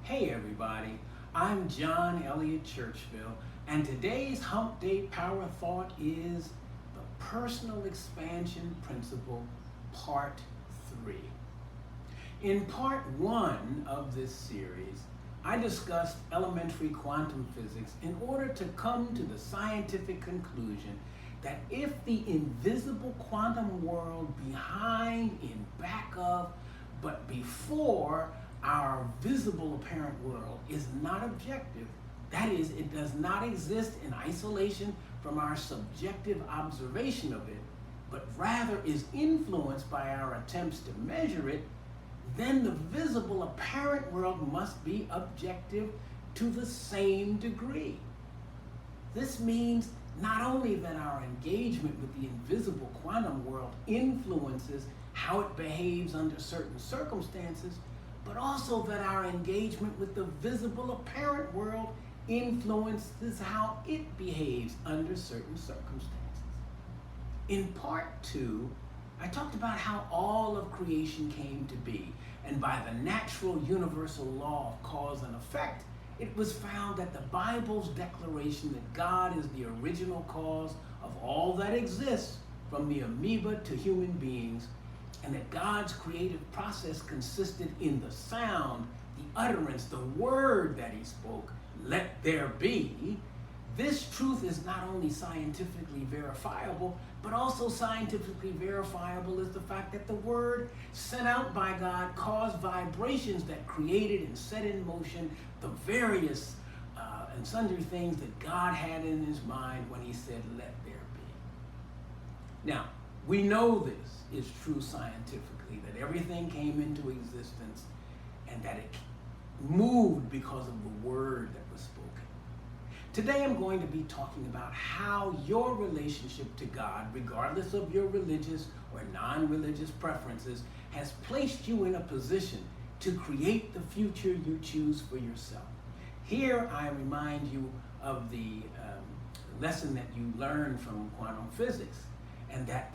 Hey everybody, I'm John Elliott Churchville, and today's Hump Day Power Thought is the Personal Expansion Principle, Part 3. In Part 1 of this series, I discussed elementary quantum physics in order to come to the scientific conclusion that if the invisible quantum world behind, in back of, but before our visible apparent world is not objective, that is, it does not exist in isolation from our subjective observation of it, but rather is influenced by our attempts to measure it, then the visible apparent world must be objective to the same degree. This means not only that our engagement with the invisible quantum world influences how it behaves under certain circumstances, but also that our engagement with the visible apparent world influences how it behaves under certain circumstances. In Part 2, I talked about how all of creation came to be, and by the natural universal law of cause and effect, it was found that the Bible's declaration that God is the original cause of all that exists, from the amoeba to human beings, and that God's creative process consisted in the sound, the utterance, the word that he spoke, let there be. This truth is not only scientifically verifiable, but also scientifically verifiable is the fact that the word sent out by God caused vibrations that created and set in motion the various and sundry things that God had in his mind when he said, let there be. Now, we know this is true scientifically, that everything came into existence and that it moved because of the word that was spoken. Today I'm going to be talking about how your relationship to God, regardless of your religious or non-religious preferences, has placed you in a position to create the future you choose for yourself. Here I remind you of the lesson that you learned from quantum physics, and that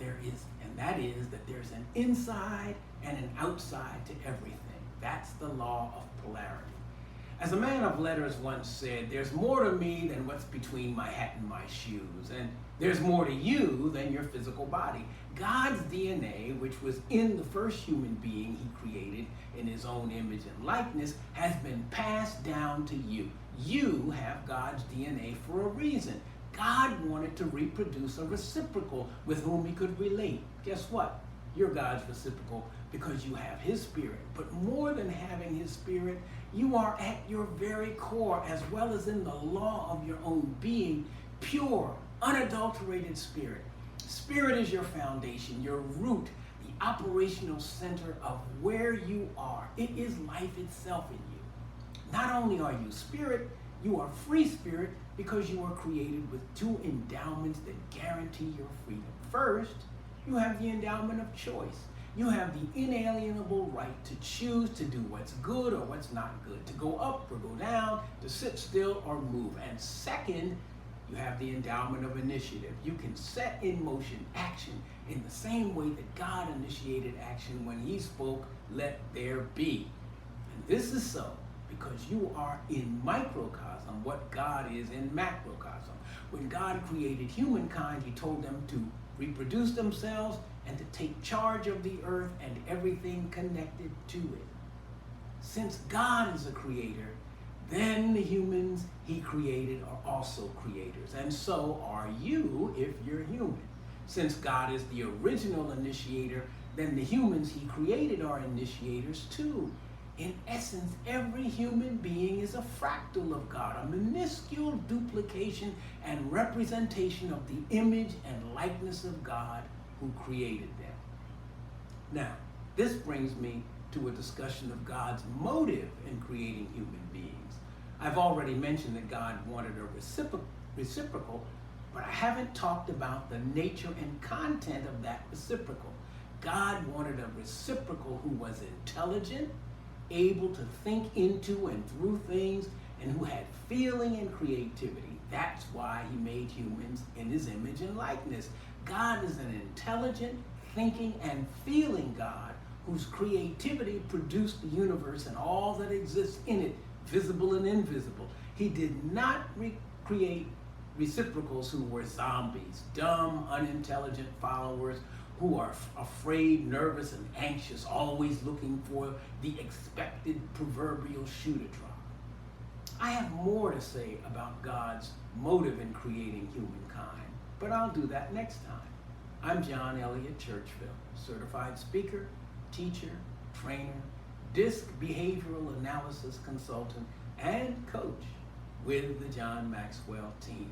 is that there's an inside and an outside to everything. That's the law of polarity. As a man of letters once said, there's more to me than what's between my hat and my shoes, and there's more to you than your physical body. God's DNA, which was in the first human being he created in his own image and likeness, has been passed down to you. You have God's DNA for a reason. God wanted to reproduce a reciprocal with whom he could relate. Guess what? You're God's reciprocal because you have his spirit. But more than having his spirit, you are at your very core, as well as in the law of your own being, pure, unadulterated spirit. Spirit is your foundation, your root, the operational center of where you are. It is life itself in you. Not only are you spirit, you are free spirit because you are created with two endowments that guarantee your freedom. First, you have the endowment of choice. You have the inalienable right to choose to do what's good or what's not good, to go up or go down, to sit still or move. And second, you have the endowment of initiative. You can set in motion action in the same way that God initiated action when he spoke, let there be. And this is so because you are in microcosm what God is in macrocosm. When God created humankind, he told them to reproduce themselves and to take charge of the earth and everything connected to it. Since God is a creator, then the humans he created are also creators, and so are you if you're human. Since God is the original initiator, then the humans he created are initiators too. In essence, every human being is a fractal of God, a minuscule duplication and representation of the image and likeness of God who created them. Now, this brings me to a discussion of God's motive in creating human beings. I've already mentioned that God wanted a reciprocal, but I haven't talked about the nature and content of that reciprocal. God wanted a reciprocal who was intelligent, able to think into and through things, and who had feeling and creativity. That's why he made humans in his image and likeness. God is an intelligent, thinking, and feeling God whose creativity produced the universe and all that exists in it visible and invisible. He did not create reciprocals who were zombies, dumb, unintelligent followers who are afraid, nervous, and anxious, always looking for the expected proverbial shoe to drop. I have more to say about God's motive in creating humankind, but I'll do that next time. I'm John Elliott Churchville, certified speaker, teacher, trainer, DISC behavioral analysis consultant, and coach with the John Maxwell team.